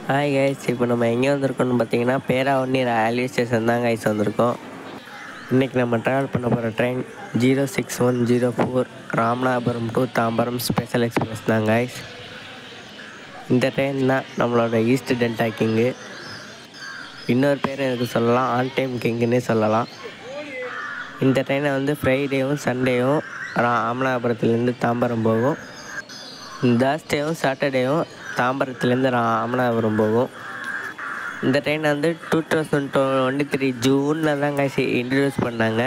Hi guys, இப்போ நம்ம எங்கே வந்திருக்கோம்னு பார்த்தீங்கன்னா பேராவூரணி ரயில்வே ஸ்டேஷன் தான் கைஸ் வந்திருக்கோம். இன்றைக்கி நம்ம ட்ராவல் பண்ண போகிற train 06104 Ramanathapuram to Tambaram special express தான் கைஸ். இந்த ட்ரெயின் தான் நம்மளோட ஈஸ்ட் டெல்டா கிங்கு. இன்னொரு பேர் எனக்கு சொல்லலாம், ஆல் டைம் கிங்குன்னே சொல்லலாம். இந்த ட்ரெயினை வந்து ஃப்ரைடேவும் சண்டேவும் ராமநாதபுரத்துலேருந்து தாம்பரம் போகும். தேர்ஸ்டேவும் சாட்டர்டேவும் தாம்பரத்துலேருந்து ராமநாதபுரம் போகும். இந்த ட்ரெயினை வந்து 2023 ஜூனில் தான் கைஸ் இன்ட்ரடியூஸ் பண்ணாங்க.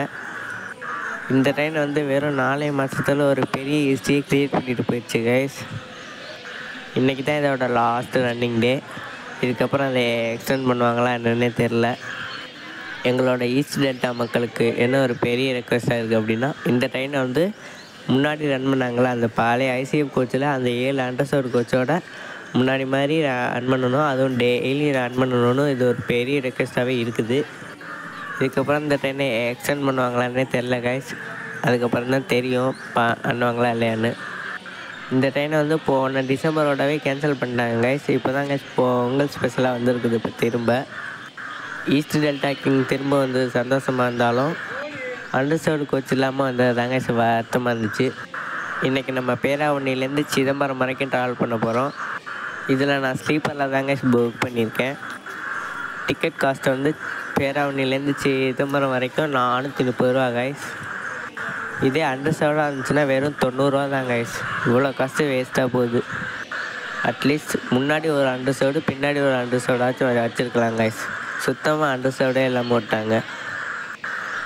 இந்த ட்ரெயின் வந்து வெறும் 4 மாதத்தில் ஒரு பெரிய ஹிஸ்ட்ரியை க்ரியேட் பண்ணிட்டு போயிடுச்சு கைஸ். இன்றைக்கி தான் இதோட லாஸ்ட் ரன்னிங் டே. இதுக்கப்புறம் அதை எக்ஸ்டெண்ட் பண்ணுவாங்களா என்னன்னே தெரில. எங்களோட ஈஸ்ட் டெல்டா மக்களுக்கு என்ன ஒரு பெரிய ரெக்வஸ்ட்டாக இருக்குது அப்படின்னா, இந்த ட்ரெயினை வந்து முன்னாடி ரன் பண்ணாங்களா அந்த பழைய ஐசிஎஃப் கோச்சில் அந்த 7 அண்டர்சோர்டு கோச்சோட முன்னாடி மாதிரி ரன் பண்ணணும், அதுவும் டெய்லி ரன் பண்ணணும்னு இது ஒரு பெரிய ரெக்வஸ்ட்டாகவே இருக்குது. இதுக்கப்புறம் இந்த ட்ரெயினை எக்ஸ்டெண்ட் பண்ணுவாங்களான்னே தெரில கைஸ். அதுக்கப்புறம் தான் தெரியும் பண்ணுவாங்களா இல்லையான்னு. இந்த ட்ரெயினை வந்து போன டிசம்பரோடவே கேன்சல் பண்ணிட்டாங்க கைஸ். இப்போ தான் கைஸ் பொங்கல் ஸ்பெஷலாக வந்துருக்குது. இப்போ திரும்ப ஈஸ்ட் டெல்டா கிங் திரும்ப வந்து சந்தோஷமாக இருந்தாலும் அண்டர்சோர்டு கோச் இல்லாமல் வந்தது தாங்க வருத்தமாக இருந்துச்சு. இன்றைக்கி நம்ம பேராவூரணிலேருந்து சிதம்பரம் வரைக்கும் ட்ராவல் பண்ண போகிறோம். இதில் நான் ஸ்லீப்பரில் தாங்க புக் பண்ணியிருக்கேன். டிக்கெட் காஸ்ட் வந்து பேராவூரணிலேருந்து சிதம்பரம் வரைக்கும் 430 ரூபா கைஸ். இதே அண்டர்சோர்டாக இருந்துச்சுன்னா வெறும் 90 ரூபா தான் கைஸ். இவ்வளோ காஸ்ட்டு வேஸ்ட்டாக போகுது. அட்லீஸ்ட் முன்னாடி ஒரு அண்டர்சோர்டு பின்னாடி ஒரு அண்டர்சோர்டாச்சும் வச்சுருக்கலாம் கைஸ். சுத்தமாக அண்டர்சோர்டே இல்லாமல் விட்டாங்க.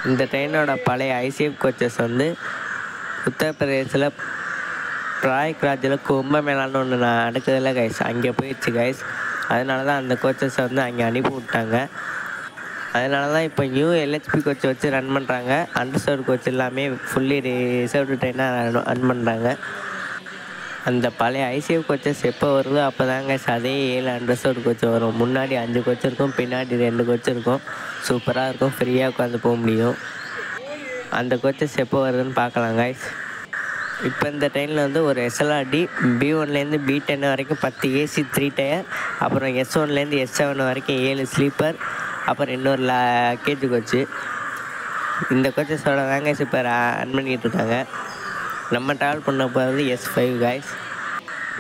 இந்த ட்ரெயினோட பழைய ஐசிஎஃப் கோச்சஸ் வந்து உத்தரப்பிரதேசில் பிராய்க்ராஜில் கும்பமேளான்னு ஒன்று நடக்குதில்ல கைஸ், அங்கே போயிடுச்சு கைஸ். அதனால தான் அந்த கோச்சஸை வந்து அங்கே அனுப்பி விட்டாங்க. அதனால தான் இப்போ நியூ எல்ஹெச்பி கோச்சை வச்சு ரன் பண்ணுறாங்க. அண்டர்சோர்டு கோச் எல்லாமே ஃபுல்லி ரிசர்வ்டு ட்ரெயினாக ரன் பண்ணுறாங்க. அந்த பழைய ஐசிஎஃப் கோச்சஸ் எப்போ வருதோ அப்போ தாங்க அதே 7 அண்டர்சோர்டு கோச் வரும். முன்னாடி 5 கோச் இருக்கும், பின்னாடி 2 கோச் இருக்கும். சூப்பராக இருக்கும், ஃப்ரீயாக உட்காந்து போக முடியும். அந்த கோச்சஸ் எப்போ வருதுன்னு பார்க்கலாம் கைஸ். இப்போ இந்த ட்ரெயினில் வந்து ஒரு எஸ்எல்ஆர்டி B1லேருந்து B10 வரைக்கும் 10 ஏசி 3 டயர், அப்புறம் S1லேருந்து S7 வரைக்கும் 7 ஸ்லீப்பர், அப்புறம் இன்னொரு லக்கேஜ் கோச்சு. இந்த கோச்சஸோட தாங்க இப்போ ரன் பண்ணிகிட்டு இருக்காங்க. நம்ம ட்ராவல் பண்ண போகிறது S5 கைஸ்.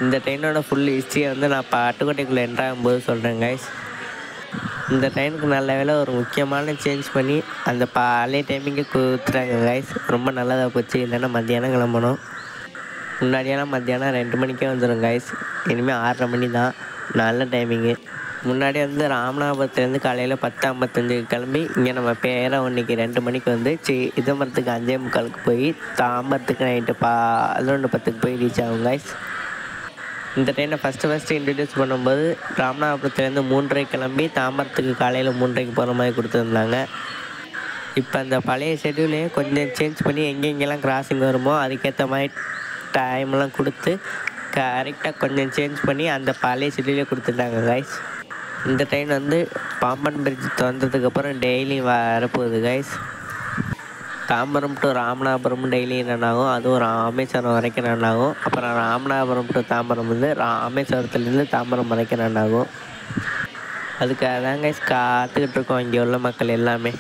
இந்த ட்ரெயினோட ஃபுல் ஹிஸ்ட்ரியை வந்து நான் பட்டுக்கோட்டைக்குள்ளே என்ட்ராகும்போது சொல்கிறேன் கைஸ். இந்த ட்ரெயினுக்கு நல்ல வேலை ஒரு முக்கியமான சேஞ்ச் பண்ணி அந்த பழைய டைமிங்கே கொடுத்துட்டாங்க கைஸ். ரொம்ப நல்லதாக போச்சு. இல்லைன்னா மத்தியானம் கிளம்பணும். முன்னாடியெல்லாம் மத்தியானம் 2 மணிக்கே வந்துடும் கைஸ். இனிமேல் 6:30 மணி தான் நல்ல டைமிங்கு. முன்னாடி வந்து ராமநாதபுரத்துலேருந்து காலையில் 10:55 கிளம்பி இங்கே நம்ம பேராவூரணிக்கு 2 மணிக்கு வந்து சிதம்பரத்துக்கு 5:45 போய் தாம்பரத்துக்கு நைட்டு 11:10 போய் ரீச் ஆகும் கைஸ். இந்த ட்ரெயினை ஃபஸ்ட்டு இன்ட்ரடியூஸ் பண்ணும்போது ராமநாதபுரத்துலேருந்து 3:30 கிளம்பி தாம்பரத்துக்கு காலையில் 3:30 போகிற மாதிரி கொடுத்துருந்தாங்க. இப்போ அந்த பழைய ஷெட்யூலையே கொஞ்சம் சேஞ்ச் பண்ணி எங்கெங்கெல்லாம் கிராசிங் வருமோ அதுக்கேற்ற மாதிரி டைம்லாம் கொடுத்து கரெக்டாக கொஞ்சம் சேஞ்ச் பண்ணி அந்த பழைய ஷெட்யூலே கொடுத்துட்டாங்க கைஸ். இந்த ட்ரெயின் வந்து பாம்பன் பிரிட்ஜ் திறந்ததுக்கப்புறம் டெய்லி வரப்போகுது guys. Tambaram to Ramanathapuram daily run ஆகும். அதுவும் ராமேஸ்வரம் வரைக்கும் ரன் ஆகும். அப்புறம் ராமநாதபுரம் டு தாம்பரம் வந்து ராமேஸ்வரத்துலேருந்து தாம்பரம் வரைக்கும் ரன் ஆகும். அதுக்காக தான் கைஸ் காத்துக்கிட்டு இருக்கோம் இங்கே உள்ள மக்கள் எல்லாமே.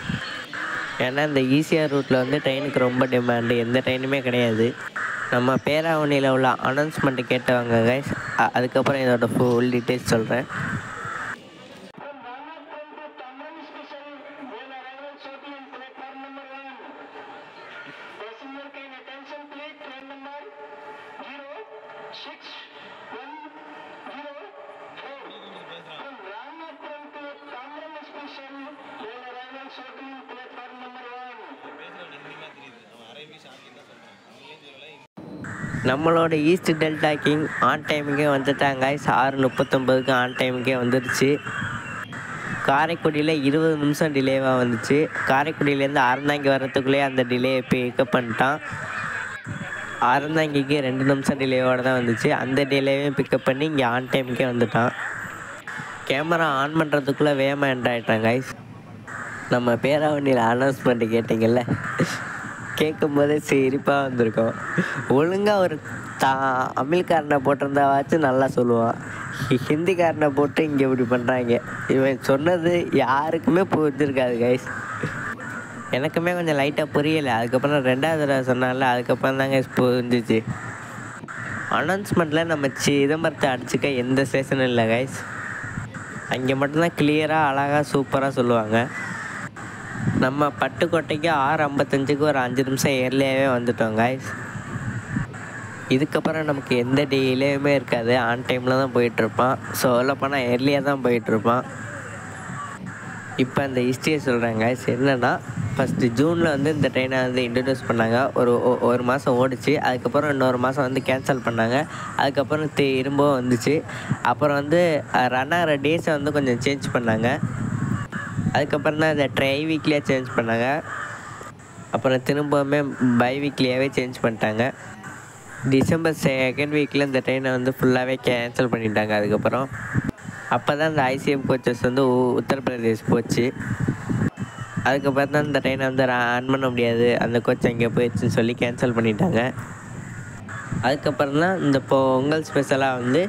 ஏன்னா இந்த ஈசிஆர் ரூட்டில் வந்து ட்ரெயினுக்கு ரொம்ப டிமாண்டு, எந்த ட்ரெயினுமே கிடையாது. நம்ம பேராவூரணியில் உள்ள அனௌன்ஸ்மெண்ட்டு கேட்டவங்க கைஸ். அதுக்கப்புறம் இதோட ஃபுல் டீட்டெயில்ஸ் சொல்கிறேன். நம்மளோட ஈஸ்ட் டெல்டா கிங் ஆன் டைமுக்கே வந்துட்டாங்க கைஸ். 6:39க்கு ஆன் டைமுக்கே வந்துடுச்சு. காரைக்குடியில் 20 நிமிஷம் டிலேவாக வந்துச்சு. காரைக்குடியிலேருந்து அறந்தாங்கி வர்றதுக்குள்ளேயே அந்த டிலேயை பிக்கப் பண்ணிட்டான். அறந்தாங்கிக்கு 2 நிமிஷம் டிலேவோடு தான் வந்துச்சு. அந்த டிலேவையும் பிக்கப் பண்ணி இங்கே ஆன் டைமுக்கே வந்துட்டான். கேமரா ஆன் பண்ணுறதுக்குள்ளே வேகமாக என்ட்ராயிட்டான் கைஸ். நம்ம பேராவூரணியில் அனௌன்ஸ்மெண்ட்டு கேட்டிங்கல்ல, கேட்கும்போதே சிரிப்பாக வந்திருக்கோம். ஒழுங்காக ஒரு தான் தமிழ்காரனை போட்டிருந்தாவாச்சும் நல்லா சொல்லுவான். ஹிந்திக்காரனை போட்டு இங்கே இப்படி பண்ணுறாங்க. இவன் சொன்னது யாருக்குமே புரிஞ்சிருக்காது கைஸ். எனக்குமே கொஞ்சம் லைட்டாக புரியலை. அதுக்கப்புறம் 2வது தடவை சொன்னால அதுக்கப்புறம் தான் கைஸ் புரிஞ்சிச்சு. அனௌன்ஸ்மெண்ட்டில் நம்ம சிதம்பரத்தை அடிச்சுக்க எந்த ஸ்டேஷனும் இல்லை கைஸ். அங்கே மட்டும்தான் கிளியராக அழகாக சூப்பராக சொல்லுவாங்க. நம்ம பட்டுக்கோட்டைக்கு 6:55க்கு ஒரு 5 நிமிஷம் ஏர்லியாகவே வந்துட்டோம் கைஸ். இதுக்கப்புறம் நமக்கு எந்த டெய்லியுமே இருக்காது, ஆன் டைமில் தான் போயிட்டுருப்பான். ஸோ சொல்லப்போனால் ஏர்லியாக தான் போயிட்டுருப்பான். இப்போ அந்த ஹிஸ்ட்ரியை சொல்கிறேன் கைஸ். என்னென்னா ஃபஸ்ட்டு ஜூனில் வந்து இந்த ட்ரெயினை வந்து இன்ட்ரடியூஸ் பண்ணாங்க. ஒரு மாதம் ஓடிச்சு. அதுக்கப்புறம் இன்னொரு மாதம் வந்து கேன்சல் பண்ணாங்க. அதுக்கப்புறம் திரும்பவும் வந்துச்சு. அப்புறம் வந்து ரன் ஆகிற டேஸை வந்து கொஞ்சம் சேஞ்ச் பண்ணாங்க. அதுக்கப்புறம் தான் இந்த ட்ரை வீக்லியாக சேஞ்ச் பண்ணாங்க. அப்புறம் திரும்பவுமே பை வீக்லியாகவே சேஞ்ச் பண்ணிட்டாங்க. டிசம்பர் 2nd வீக்கில் இந்த ட்ரெயினை வந்து ஃபுல்லாகவே கேன்சல் பண்ணிட்டாங்க. அதுக்கப்புறம் அப்போ தான் இந்த ஐசிஎஃப் கோச்சஸ் வந்து உத்தரப்பிரதேஷ் போச்சு. அதுக்கப்புறம் தான் இந்த ட்ரெயினை வந்து ரன் பண்ண முடியாது, அந்த கோச் அங்கே போயிடுச்சுன்னு சொல்லி கேன்சல் பண்ணிட்டாங்க. அதுக்கப்புறம் தான் இந்த பொங்கல் ஸ்பெஷலாக வந்து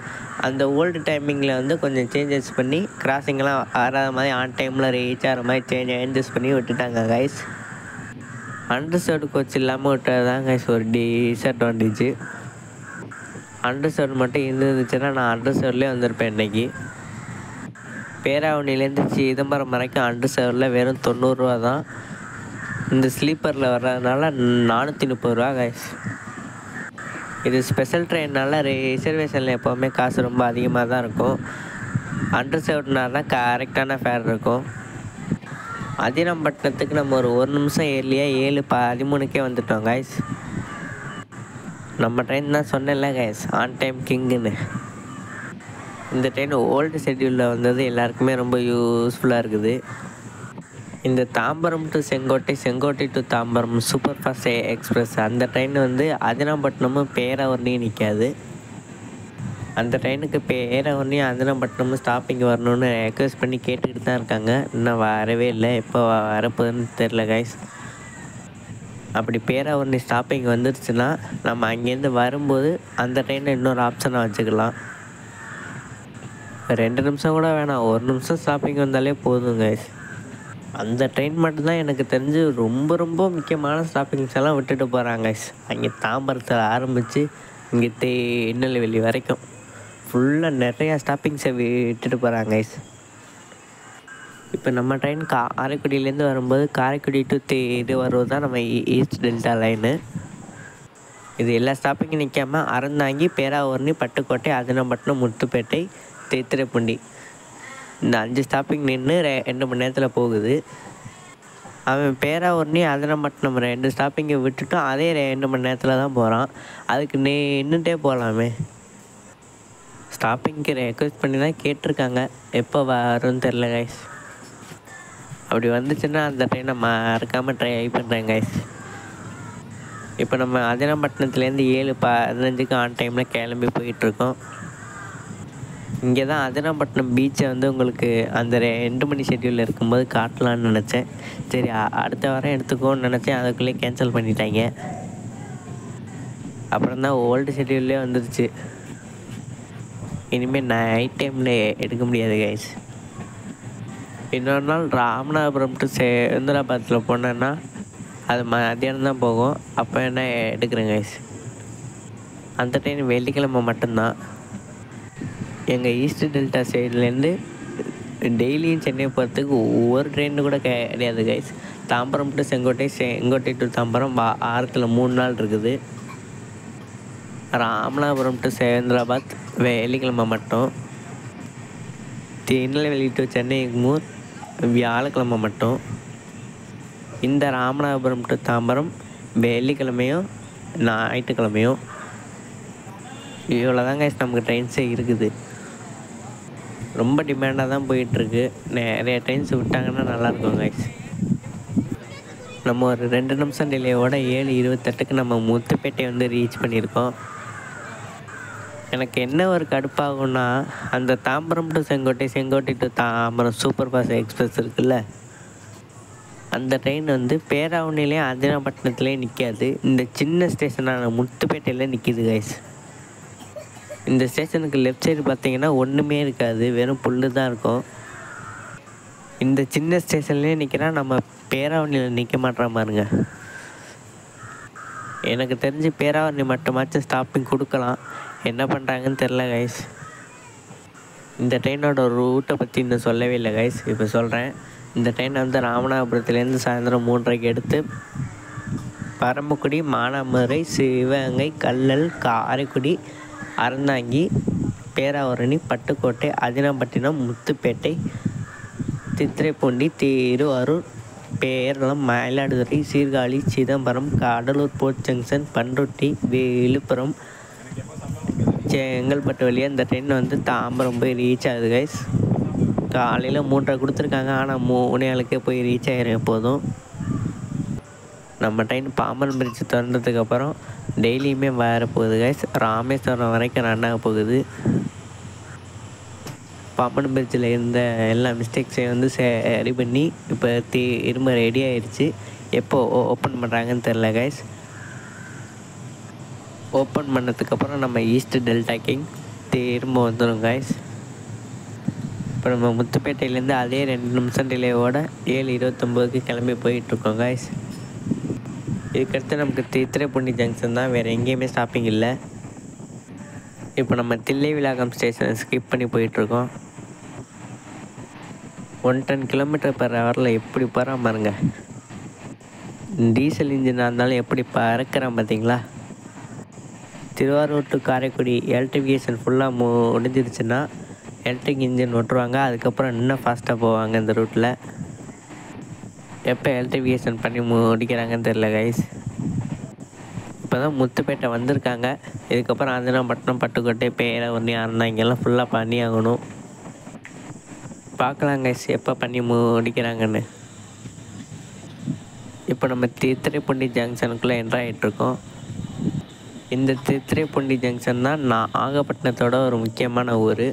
அந்த ஓல்டு டைமிங்கில் வந்து கொஞ்சம் சேஞ்சஸ் பண்ணி கிராசிங்கெலாம் ஆறாத மாதிரி ஆன் டைமில் ரீச் ஆகிற மாதிரி சேஞ்சஸ் பண்ணி விட்டுட்டாங்க கைஸ். அண்டர்சர்வ்டு கோச் இல்லாமல் விட்டது தான் கைஸ் ஒரு டிஸ்அட்வான்டேஜ். அண்டர்சர்வ்டு மட்டும் இருந்துச்சுன்னா நான் அண்டர்சர்வ்லேயே வந்திருப்பேன் இன்றைக்கி. பேராவணிலேருந்து சிதம்பரம் வரைக்கும் அண்டர்சர்வில் வெறும் 90 ரூபா தான். இந்த ஸ்லீப்பரில் வர்றதுனால 430 ரூபா கைஸ். இது ஸ்பெஷல் ட்ரெயினால் ரிசர்வேஷனில் எப்போவுமே காசு ரொம்ப அதிகமாக தான் இருக்கும். அண்டர்சர்வ்டுனால தான் கரெக்டான ஃபேர் இருக்கும். அதிரம்பட்டினத்துக்கு நம்ம ஒரு நிமிஷம் ஏர்லியாக 7:13க்கே வந்துட்டோம் கைஸ். நம்ம ட்ரெயின் தான் சொன்னேன்ல கைஸ், ஆன் டைம் கிங்குன்னு. இந்த ட்ரெயின் ஓல்டு ஷெட்யூலில் வந்தது எல்லாருக்குமே ரொம்ப யூஸ்ஃபுல்லாக இருக்குது. இந்த Tambaram to Sengottai, Sengottai to Tambaram super fast express அந்த ட்ரெயின் வந்து அதிரம்பட்டினமும் பேராவூர்லேயும் நிற்காது. அந்த ட்ரெயினுக்கு பேராவூர்லேயும் அதிரம்பட்டினமும் ஸ்டாப்பிங் வரணும்னு ரெக்வெஸ்ட் பண்ணி கேட்டுக்கிட்டு தான் இருக்காங்க. இன்னும் வரவே இல்லை. எப்போ வரப்போகுதுன்னு தெரில கைஸ். அப்படி பேராவூர்னி ஸ்டாப்பிங் வந்துருச்சுன்னா நம்ம அங்கேருந்து வரும்போது அந்த ட்ரெயினை இன்னொரு ஆப்ஷனாக வச்சுக்கலாம். 2 நிமிஷம் கூட வேணாம், 1 நிமிஷம் ஸ்டாப்பிங் வந்தாலே போதும் கைஸ். அந்த ட்ரெயின் மட்டும்தான் எனக்கு தெரிஞ்சு ரொம்ப ரொம்ப முக்கியமான ஸ்டாப்பிங்ஸ் எல்லாம் விட்டுட்டு போகிறாங்க கைஸ். அங்கே தாம்பரத்தில் ஆரம்பித்து இங்கே திருநெல்வேலி வரைக்கும் ஃபுல்லாக நிறையா ஸ்டாப்பிங்ஸை விட்டுட்டு போகிறாங்க கைஸ். இப்போ நம்ம ட்ரெயின் காரைக்குடியிலேருந்து வரும்போது காரைக்குடி டு இது வருவது தான் நம்ம ஈஸ்ட் டெல்டா லைனு. இது எல்லா ஸ்டாப்பிங்கும் நிற்காமல் அறந்தாங்கி, பேராவூர்னி, பட்டுக்கோட்டை, அதிரம்பட்டினம், முத்துப்பேட்டை, திருத்துறைப்பூண்டி இந்த 5 ஸ்டாப்பிங் நின்று 2 மணி நேரத்தில் போகுது. அவன் பேராவூர்னி, அதிரம்பட்டினம் 2 ஸ்டாப்பிங்கை விட்டுட்டும் அதே 2 மணி நேரத்தில் தான் போகிறான். அதுக்கு நின்றுட்டே போகலாமே. ஸ்டாப்பிங்க்கு ரெக்வெஸ்ட் பண்ணி தான் கேட்டிருக்காங்க, எப்போ வரும்னு தெரில கைஸ். அப்படி வந்துச்சுன்னா அந்த ட்ரெயினை மறக்காமல் ட்ரை பண்ணுறேன் கைஸ். இப்போ நம்ம அதிரம்பட்டினத்துலேருந்து 7:15க்கு ஆன் டைமில் கிளம்பி போயிட்டுருக்கோம். இங்கே தான் அதிரம்பட்டினம் பீச்சை வந்து உங்களுக்கு அந்த 2 மணி ஷெட்யூலில் இருக்கும்போது காட்டலான்னு நினச்சேன். சரி அடுத்த வாரம் எடுத்துக்கோன்னு நினச்சேன். அதுக்குள்ளேயே கேன்சல் பண்ணிட்டாங்க. அப்புறம் தான் ஓல்டு ஷெட்யூல்லே வந்துருச்சு. இனிமேல் நைட் டைமில் எடுக்க முடியாது கைஸ். இன்னொரு நாள் ராமநாதபுரம் டு சேந்திராபாத்தில் போனேன்னா அது மத்தியானம் தான் போகும். அப்போ என்ன எடுக்கிறேன் கைஸ். அந்த ட்ரெயின் வெள்ளிக்கிழமை மட்டும்தான். எங்கள் ஈஸ்ட் டெல்டா சைட்லேருந்து டெய்லியும் சென்னை போகிறதுக்கு ஒவ்வொரு ட்ரெயின் கூட கிடையாது guys. Tambaram to Sengottai, Sengottai to Tambaram வாரத்தில் 3 நாள் இருக்குது. ராமநாதபுரம் டு சேந்திராபாத் வெள்ளிக்கிழமை மட்டும். திருநெல்வேலி டு சென்னை எக்மூர் வியாழக்கிழமை மட்டும். இந்த ராமநாதபுரம் டு தாம்பரம் வெள்ளிக்கிழமையும் ஞாயிற்றுக்கிழமையும். இவ்வளோ தான் கைஸ் நமக்கு ட்ரெயின்ஸே இருக்குது. ரொம்ப டிமாண்டாக தான் போயிட்டுருக்கு. நிறைய ட்ரெயின்ஸ் விட்டாங்கன்னா நல்லாயிருக்கும் கைஸ். நம்ம ஒரு 2 நிமிஷம் டிலேயோட 7:28க்கு நம்ம முத்துப்பேட்டை வந்து ரீச் பண்ணியிருக்கோம். எனக்கு என்ன ஒரு கடுப்பாகும்னா அந்த Tambaram to Sengottai, Sengottai to Tambaram super fast express இருக்குல்ல, அந்த ட்ரெயின் வந்து பேராவூர்னிலேயும் அதிரம்பட்டினத்துலேயும் நிற்காது. இந்த சின்ன ஸ்டேஷனான முத்துப்பேட்டையில் நிற்கிது கைஸ். இந்த ஸ்டேஷனுக்கு லெஃப்ட் சைடு பார்த்தீங்கன்னா ஒன்றுமே இருக்காது, வெறும் புல் தான் இருக்கும். இந்த சின்ன ஸ்டேஷன்லேயே நிற்கிறா, நம்ம பேராவணியில் நிற்க மாட்டேற பாருங்க. எனக்கு தெரிஞ்சு பேராவணி மட்டுமாச்சும் ஸ்டாப்பிங் கொடுக்கலாம், என்ன பண்ணுறாங்கன்னு தெரில கைஸ். இந்த ட்ரெயினோட ரூட்டை பற்றி இன்னும் சொல்லவே இல்லை கைஸ், இப்போ சொல்கிறேன். இந்த ட்ரெயின் வந்து ராமநாதபுரத்துலேருந்து சாயந்தரம் 3:30க்கு எடுத்து பரமக்குடி, மானாமதுரை, சிவகங்கை, கல்லல், காரைக்குடி, அறந்தாங்கி, பேராவூரணி, பட்டுக்கோட்டை, அதினாம்பட்டினம், முத்துப்பேட்டை, தித்திரைப்பூண்டி, திருவாரூர், பேரளம், மயிலாடுதுறை, சீர்காழி, சிதம்பரம், கடலூர் போர்ட் ஜங்ஷன், பண்ருட்டி, விழுப்புரம், செங்கல்பட்டு வழியாக இந்த ட்ரெயின் வந்து தாம்பரம் போய் ரீச் ஆகுது கைஸ். காலையில் 3:30 கொடுத்துருக்காங்க, ஆனால் 3:00 போய் ரீச் ஆகிடும் எப்போதும். நம்ம ட்ரெயின் பாம்பன் பிரிட்ஜ் திறந்ததுக்கப்புறம் டெய்லியுமே வர போகுது கைஸ். ராமேஸ்வரம் வரைக்கும் ரன் ஆக போகுது. பாம்பன் பிரிட்ஜில் இருந்த எல்லா மிஸ்டேக்ஸையும் வந்து சரி பண்ணி இப்போ திரும்ப ரெடி ஆகிடுச்சு. எப்போ ஓப்பன் பண்ணுறாங்கன்னு தெரில கைஸ். ஓப்பன் பண்ணதுக்கப்புறம் நம்ம ஈஸ்ட் டெல்டா கிங் திரும்ப வந்துடும் கைஸ். இப்போ நம்ம முத்துப்பேட்டையிலேருந்து அதே 2 நிமிஷம் டிலேவோட 7:29க்கு கிளம்பி போயிட்டுருக்கோம் கைஸ். இதுக்கடுத்து நமக்கு தித்திரைப்பூண்டி ஜங்ஷன் தான், வேறு எங்கேயுமே ஸ்டாப்பிங் இல்லை. இப்போ நம்ம தில்லைவிளாகம் ஸ்டேஷனை ஸ்கிப் பண்ணி போயிட்டுருக்கோம். 110 km/h எப்படி போகிறான் பாருங்க. டீசல் இன்ஜினாக இருந்தாலும் எப்படி பறக்கிறான் பார்த்தீங்களா. திருவாரூர் டு காரைக்குடி எலக்ட்ரிஃபிகேஷன் ஃபுல்லாக முடிஞ்சிருச்சுன்னா எலக்ட்ரிக் இன்ஜின் ஓட்டுருவாங்க. அதுக்கப்புறம் இன்னும் ஃபாஸ்ட்டாக போவாங்க இந்த ரூட்டில். எப்போ எலக்ட்ரிஃபிகேஷன் பண்ணி முடிக்கிறாங்கன்னு தெரில கைஸ். இப்போ தான் முத்துப்பேட்டை வந்திருக்காங்க. இதுக்கப்புறம் அதினாம்பட்டினம், பட்டுக்கோட்டை, பேராவூரணி, அறந்தாங்கெல்லாம் ஃபுல்லாக பண்ணி ஆகணும். பார்க்கலாம் கைஸ் எப்போ பண்ணி முடிக்கிறாங்கன்னு. இப்போ நம்ம தித்திரைப்பூண்டி ஜங்ஷனுக்குள்ளே என்ட்ரு ஆகிட்ருக்கோம். இந்த தித்திரைப்பூண்டி ஜங்ஷன் தான் நாகப்பட்டினத்தோட ஒரு முக்கியமான ஊர்.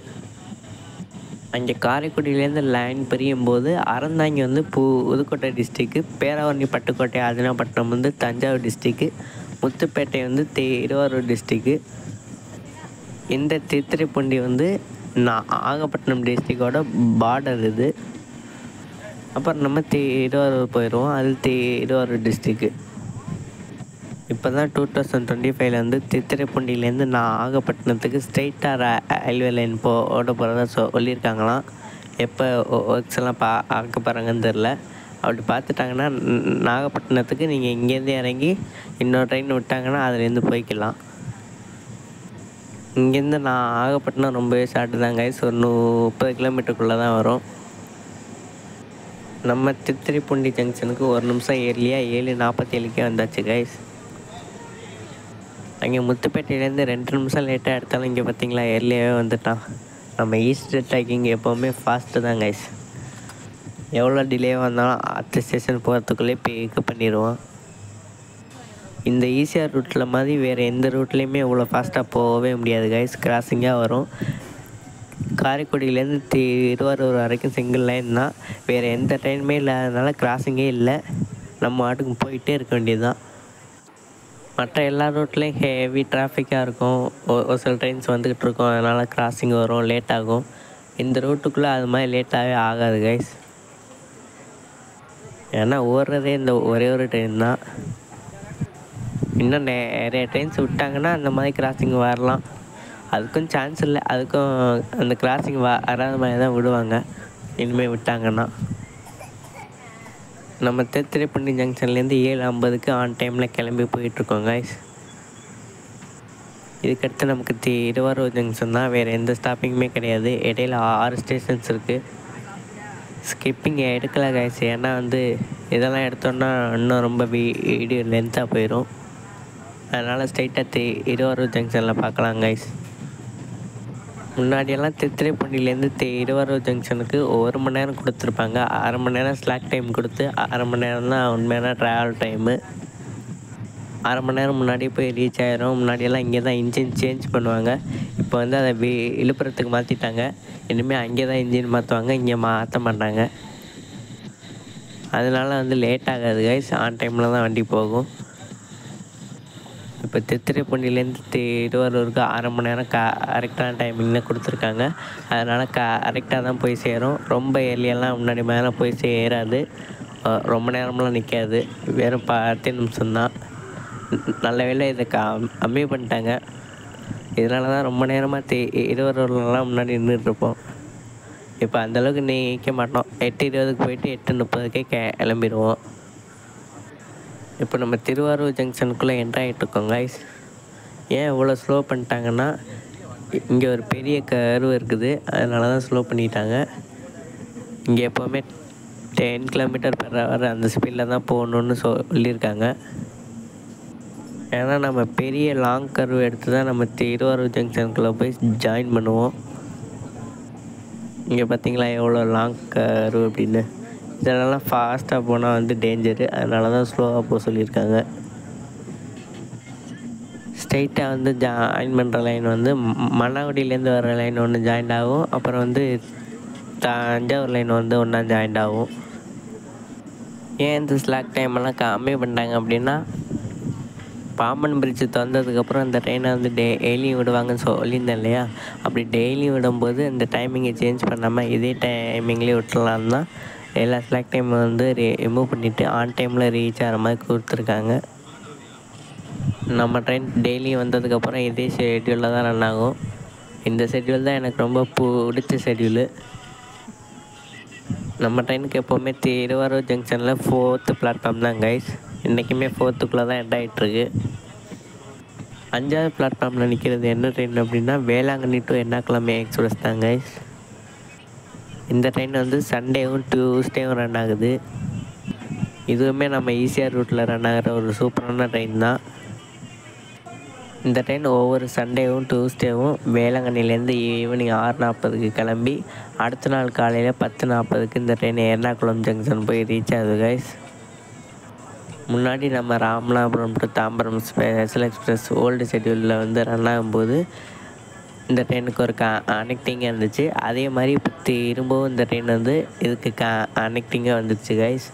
அங்கே காரைக்குடியிலேருந்து லைன் பிரியும் போது அறந்தாங்கி வந்து புதுக்கோட்டை டிஸ்ட்ரிக்கு, பேராவூரணி, பட்டுக்கோட்டை, அதினாம்பட்டினம் வந்து தஞ்சாவூர் டிஸ்ட்ரிக்கு, முத்துப்பேட்டை வந்து திருவாரூர் டிஸ்ட்ரிக்கு. இந்த தித்திரைப்பூண்டி வந்து நாகப்பட்டினம் டிஸ்ட்ரிக்டோட பார்டர் இது. அப்புறம் நம்ம திருவாரூர் போயிடுவோம், அது திருவாரூர் டிஸ்ட்ரிக்கு. இப்போ தான் 2025 வந்து தித்திரைப்பூண்டியிலேருந்து நாகப்பட்டினத்துக்கு ஸ்ட்ரெயிட்டாக ரயில்வே லைன் போட போகிறதா சொல்லியிருக்காங்களாம். எப்போ ஒர்க்ஸ் எல்லாம் பார்க்க போகிறாங்கன்னு தெரில. அப்படி பார்த்துட்டாங்கன்னா நாகப்பட்டினத்துக்கு நீங்கள் இங்கேருந்து இறங்கி இன்னொரு ட்ரெயின் விட்டாங்கன்னா அதுலேருந்து போய்க்கலாம். இங்கேருந்து நாகப்பட்டினம் ரொம்பவே ஷார்ட்டு தான் கைஸ், ஒரு 30 km தான் வரும். நம்ம தித்திரைப்பூண்டி ஜங்ஷனுக்கு 1 நிமிஷம் ஏர்லியாக 7:47க்கே வந்தாச்சு கைஸ். அங்கே முத்துப்பேட்டையிலேருந்து 2 நிமிஷம் லேட்டாக எடுத்தாலும் இங்கே பார்த்தீங்களா ஏர்லியாகவே வந்துட்டான். நம்ம ஈஸ்ட் டேக்கிங் எப்போவுமே ஃபாஸ்ட்டு தான் கைஸ். எவ்வளோ டிலேவாக இருந்தாலும் அடுத்த ஸ்டேஷன் போகிறதுக்குள்ளே பிக்கப் பண்ணிடுவோம். இந்த ஈசிஆர் ரூட்டில் மாதிரி வேறு எந்த ரூட்லேயுமே இவ்வளோ ஃபாஸ்ட்டாக போகவே முடியாது கைஸ், கிராசிங்காக வரும். காரைக்குடியிலேருந்து திருவாரூர் வரைக்கும் சிங்கிள் லைன் தான், வேறு எந்த ட்ரெயினுமே இல்லாததுனால கிராசிங்கே இல்லை. நம்ம ஆட்டுக்கு போயிட்டே இருக்க வேண்டியது தான். மற்ற எல்லா ரூட்லேயும் ஹெவி டிராஃபிக்காக இருக்கும், ஒரு சில ட்ரெயின்ஸ் வந்துக்கிட்டு இருக்கும், அதனால் கிராசிங் வரும், லேட் ஆகும். இந்த ரூட்டுக்குள்ளே அது மாதிரி லேட்டாகவே ஆகாது கைஸ். ஏன்னா ஓடுறதே இந்த ஒரே ஒரு ட்ரெயின் தான். இன்னும் நிறைய ட்ரெயின்ஸ் விட்டாங்கன்னா அந்த மாதிரி கிராசிங் வரலாம். அதுக்கும் சான்ஸ் இல்லை, அதுக்கும் அந்த கிராசிங் வராத மாதிரி தான் விடுவாங்க இனிமேல் விட்டாங்கன்னா. நம்ம தித்திரைப்பூண்டி ஜங்ஷன்லேருந்து 7:50க்கு ஆன் டைமில் கிளம்பி போயிட்டுருக்கோம் கைஸ். இதுக்கடுத்து நமக்கு திருவாரூர் ஜங்ஷன் தான், வேறு எந்த ஸ்டாப்பிங்குமே கிடையாது. இடையில 6 ஸ்டேஷன்ஸ் இருக்குது. ஸ்கிப்பிங் எடுக்கலை கைஸ், ஏன்னா வந்து இதெல்லாம் எடுத்தோன்னா இன்னும் ரொம்ப வீடியோ லென்த்தாக போயிடும். அதனால் ஸ்ட்ரைட்டாக திருவாரூர் ஜங்ஷனில் பார்க்கலாம் கைஸ். முன்னாடியெல்லாம் தித்திரைப்பூண்டிலேருந்து திருவாரூர் ஜங்ஷனுக்கு 1 மணி நேரம் கொடுத்துருப்பாங்க. 1/2 மணி நேரம் ஸ்லாக் டைம் கொடுத்து 1/2 மணி நேரம் தான் உண்மையான ட்ராவல் டைமு. 1/2 மணி நேரம் முன்னாடியே போய் ரீச் ஆகிரும். முன்னாடியெல்லாம் இங்கே தான் இன்ஜின் சேஞ்ச் பண்ணுவாங்க. இப்போ வந்து அதை விழுப்புரத்துக்கு மாற்றிட்டாங்க. இனிமேல் அங்கே தான் இன்ஜின் மாற்றுவாங்க, இங்கே மாற்ற மாட்டாங்க. அதனால் வந்து லேட் ஆகாது கைஸ், ஆன் டைமில் தான் வண்டி போகும். இப்போ திருத்துறைப்பூண்டிலேருந்து திருவாரூருக்கு 1/2 மணி நேரம் கரெக்டான டைமிங்கில் கொடுத்துருக்காங்க. அதனால் கரெக்டாக தான் போய் சேரும். ரொம்ப ஏர்லியெல்லாம் முன்னாடி மேலே போய் சேராது. ரொம்ப நேரம்லாம் நிற்காது. வெறும் 10 நிமிஷம்தான். நல்ல வேளை இதை கம்மி பண்ணிட்டாங்க. இதனால தான் ரொம்ப நேரமாக திருவாரூர்லலாம் முன்னாடி நின்றுட்டுருப்போம். இப்போ அந்தளவுக்கு நிற்க மாட்டோம். 8:20க்கு போயிட்டு 8:30க்கே கிளம்பிடுவோம். இப்போ நம்ம திருவாரூர் ஜங்ஷனுக்குள்ளே என்ட்ரு ஆகிட்ருக்கோம் கைஸ். ஏன் இவ்வளோ ஸ்லோ பண்ணிட்டாங்கன்னா, இங்கே ஒரு பெரிய கர்வ் இருக்குது, அதனால தான் ஸ்லோ பண்ணிட்டாங்க. இங்கே எப்போவுமே 10 km/h அந்த ஸ்பீடில் தான் போகணுன்னு சொல்லியிருக்காங்க. ஏன்னா நம்ம பெரிய லாங் கர்வ் எடுத்து தான் நம்ம திருவாரூர் ஜங்ஷனுக்குள்ளே போய் ஜாயின் பண்ணுவோம். இங்கே பார்த்தீங்களா எவ்வளோ லாங் கர்வ் அப்படின்னு. இதெல்லாம் ஃபாஸ்ட்டாக போனால் வந்து டேஞ்சரு, அதனால தான் ஸ்லோவாக போக சொல்லியிருக்காங்க. ஸ்ட்ரைட்டாக வந்து ஜாயின் பண்ணுற லைன் வந்து மன்னாகுடியிலேருந்து வர லைன் ஒன்று ஜாயின் ஆகும். அப்புறம் வந்து தஞ்சாவூர் லைன் வந்து ஒன்றா ஜாயின் ஆகும். ஏன் இந்த ஸ்லாக் டைமெல்லாம் கம்மி பண்ணிட்டாங்க அப்படின்னா, பாம்பன் பிரிட்ஜு திறந்ததுக்கப்புறம் அந்த ட்ரெயினை வந்து டெய்லியும் விடுவாங்கன்னு சொல்லியிருந்தேன் இல்லையா? அப்படி டெய்லியும் விடும்போது இந்த டைமிங்கை சேஞ்ச் பண்ணாமல் இதே டைமிங்லேயே விட்டுலாம் தான் எல்லா ஸ்லாக் டைம் வந்து ரிமூவ் பண்ணிவிட்டு ஆன் டைமில் ரீச் ஆகிற மாதிரி கொடுத்துருக்காங்க. நம்ம ட்ரெயின் டெய்லியும் வந்ததுக்கப்புறம் இதே ஷெட்யூலில் தான் ரன் ஆகும். இந்த ஷெட்யூல் தான் எனக்கு ரொம்ப பிடிச்ச ஷெட்யூலு. நம்ம ட்ரெயினுக்கு எப்போவுமே திருவாரூர் ஜங்ஷனில் 4th பிளாட்ஃபார்ம் தான் கைஸ். இன்றைக்குமே 4th தான் எண்ட் ஆகிட்டுருக்கு. 5வது பிளாட்ஃபார்மில் நிற்கிறது என்ன ட்ரெயின் அப்படின்னா, வேளாங்கண்ணி டு எர்ணாகுளம் எக்ஸ்பிரஸ் தான் கைஸ். இந்த ட்ரெயின் வந்து சண்டேவும் டியூஸ்டேவும் ரன் ஆகுது. இதுவுமே நம்ம ஈசிஆர் ரூட்டில் ரன் ஆகிற ஒரு சூப்பரான ட்ரெயின் தான். இந்த ட்ரெயின் ஒவ்வொரு சண்டேவும் டியூஸ்டேவும் வேளாங்கண்ணிலேருந்து ஈவினிங் 6:40க்கு கிளம்பி அடுத்த நாள் காலையில் 10:40க்கு இந்த ட்ரெயின் எர்ணாகுளம் ஜங்ஷன் போய் ரீச் ஆகுது கைஸ். முன்னாடி நம்ம Ramanathapuram to Tambaram special express old ஷெட்யூலில் வந்து ரன் ஆகும்போது இந்த ட்ரெயினுக்கு ஒரு கனெக்டிங்காக இருந்துச்சு. அதே மாதிரி இப்போ திரும்பவும் இந்த ட்ரெயின் வந்து இதுக்கு கனெக்டிங்காக வந்துடுச்சு கைஸ்.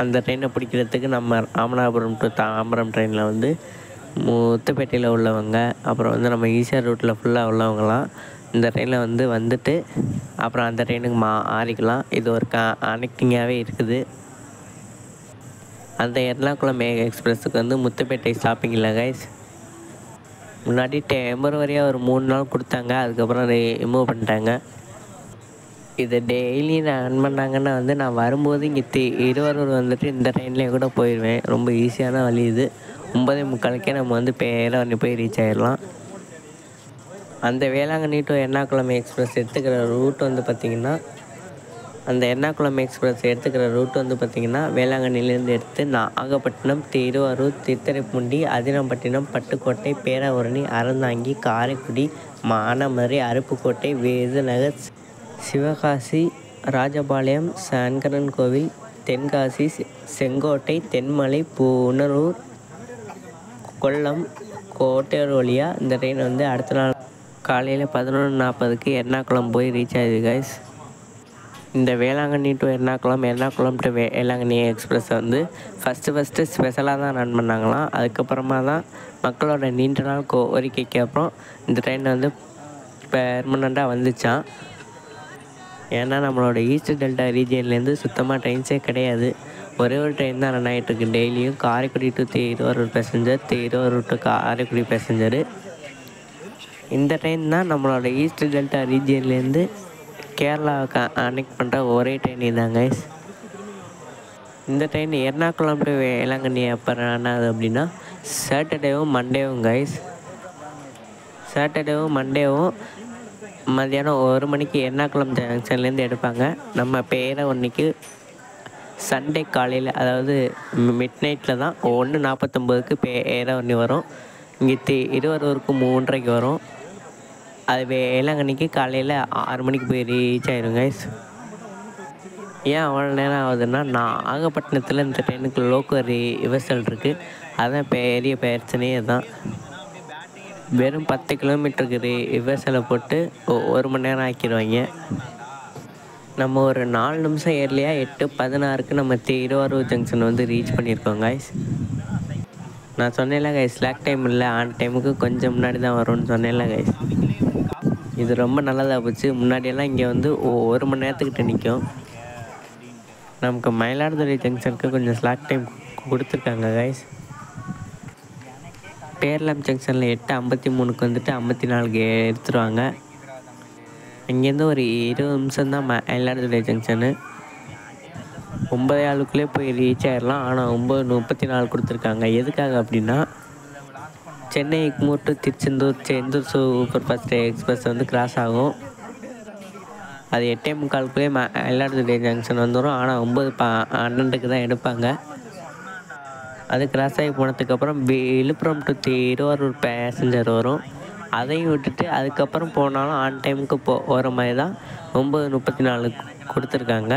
அந்த ட்ரெயினை பிடிக்கிறதுக்கு நம்ம ராமநாதபுரம் டு தாம்பரம் ட்ரெயினில் வந்து முத்துப்பேட்டையில் உள்ளவங்க, அப்புறம் வந்து நம்ம ஈசிஆர் ரூட்டில் ஃபுல்லாக உள்ளவங்களாம் இந்த ட்ரெயினில் வந்துட்டு அப்புறம் அந்த ட்ரெயினுக்கு மாறிக்கலாம். இது ஒரு கனெக்டிங்காகவே இருக்குது. அந்த எர்ணாகுளம் எக்ஸ்பிரஸுக்கு வந்து முத்துப்பேட்டை ஸ்டாப்பிங் இல்லை கைஸ். முன்னாடி டெம்பரவரியாக ஒரு 3 நாள் கொடுத்தாங்க, அதுக்கப்புறம் ரிமூவ் பண்ணிட்டாங்க. இதை டெய்லி ரன் பண்ணாங்கன்னா வந்து நான் வரும்போது இங்கே திருவாரூர் வந்துட்டு இந்த ட்ரெயின்லேயே கூட போயிடுவேன். ரொம்ப ஈஸியான வழி இது. 9:45க்கே நம்ம வந்து பேராவூர் போய் ரீச் ஆகிடலாம். அந்த வேளாங்கண்ணி டு எர்ணாகுளம் எக்ஸ்பிரஸ் எடுத்துக்கிற ரூட் வந்து பார்த்திங்கன்னா, அந்த எர்ணாகுளம் எக்ஸ்பிரஸ் எடுத்துக்கிற ரூட் வந்து பார்த்திங்கன்னா, வேளாங்கண்ணிலேருந்து எடுத்து நாகப்பட்டினம், திருவாரூர், திருத்துறைப்பூண்டி, அதிராம்பட்டினம், பட்டுக்கோட்டை, பேராவூரணி, அறந்தாங்கி, காரைக்குடி, மானாமதுரை, அருப்புக்கோட்டை, விருதுநகர், சிவகாசி, ராஜபாளையம், சங்கரன் கோவில், தென்காசி, செங்கோட்டை, தென்மலை, புனலூர், கொல்லம், கோட்டையூர் வழியாக இந்த ட்ரெயின் வந்து அடுத்த நாள் காலையில் 11:40க்கு எர்ணாகுளம் போய் ரீச் ஆகுது கைஸ். இந்த Velankanni to Ernakulam, Ernakulam to Velankanni express வந்து ஃபஸ்ட்டு ஸ்பெஷலாக தான் ரன் பண்ணாங்களாம். அதுக்கப்புறமா தான் மக்களோட நீண்ட நாள் கோரிக்கைக்கு அப்புறம் இந்த ட்ரெயின் வந்து பெர்மனண்ட்டாக வந்துச்சான். ஏன்னா நம்மளோட ஈஸ்ட் டெல்டா ரீஜியன்லேருந்து சுத்தமாக ட்ரெயின்ஸே கிடையாது. ஒரே ஒரு ட்ரெயின் தான் ரன் ஆகிட்டுருக்கு டெய்லியும். Karaikudi to Tiruvarur passenger, Tiruvarur to Karaikudi passenger. இந்த ட்ரெயின் தான் நம்மளோட ஈஸ்ட் டெல்டா ரீஜியன்லேருந்து கேரளாவை கனெக்ட் பண்ணுற ஒரே ட்ரெயின் இதான் கைஸ். இந்த ட்ரெயின் எர்ணாகுளம் டு வேளாங்கண்ணி எப்போ ரன் ஆகுது அப்படின்னா, சாட்டர்டேவும் மண்டேவும் கைஸ். சாட்டர்டேவும் மண்டேவும் மத்தியானம் 1 மணிக்கு எர்ணாகுளம் ஜங்ஷன்லேருந்து எடுப்பாங்க. நம்ம பேராவூரணிக்கு சண்டே காலையில், அதாவது மிட் நைட்டில் தான் 1:49க்கு பேராவூரணி வரும். இங்கே திருவாரூருக்கு 3:30க்கு வரும். அது வேளாங்கண்ணிக்கு காலையில் 6 மணிக்கு போய் ரீச் ஆயிரும் கைஸ். ஏன் அவ்வளோ நேரம் ஆகுதுன்னா, நாகப்பட்டினத்தில் இந்த ட்ரெயினுக்கு லோக்கல் ரிவர்சல் இருக்குது. அதுதான் பெரிய பிரச்சனையே தான். வெறும் 10 கிலோமீட்டருக்கு ரிவர்சலை போட்டு 1 மணி நேரம் ஆக்கிடுவாங்க. நம்ம ஒரு 4 நிமிஷம் ஏர்லியாக 8:16க்கு நம்ம திருவாரூர் ஜங்ஷன் வந்து ரீச் பண்ணியிருக்கோம் கைஸ். நான் சொன்னேன்ல கைஸ், ஸ்லாக் டைம் இல்லை, ஆன் டைமுக்கு கொஞ்சம் முன்னாடி தான் வரும்னு சொன்னேன்ல கைஸ். இது ரொம்ப நல்லதாக போச்சு. முன்னாடியெல்லாம் இங்கே வந்து 1 மணி நேரத்துக்கிட்ட நிற்கும். நமக்கு மயிலாடுதுறை ஜங்ஷனுக்கு கொஞ்சம் ஸ்லாக் டைம் கொடுத்துருக்காங்க கைஸ். பேரளம் ஜங்ஷனில் 8:53 வந்துட்டு 54க்கு எடுத்துருவாங்க. இங்கேருந்து ஒரு 20 நிமிஷம் தான் மயிலாடுதுறை ஜங்ஷனு. 9:07க்குள்ளே போய் ரீச் ஆகிடலாம். ஆனால் 9:34 கொடுத்துருக்காங்க. எதுக்காக அப்படின்னா, Chennai Egmore to Chendur super fast express வந்து கிராஸ் ஆகும். அது 8:45க்குள்ளே மயிலாடுதுறை ஜங்ஷன் வந்துடும். ஆனால் 9:12க்கு தான் எடுப்பாங்க. அது கிராஸ் ஆகி போனதுக்கப்புறம் விழுப்புரம் டு திருவாரூர் பேசஞ்சர் வரும். அதையும் விட்டுட்டு அதுக்கப்புறம் போனாலும் ஆன் டைமுக்கு போகிற மாதிரி தான் 9:34 கொடுத்துருக்காங்க.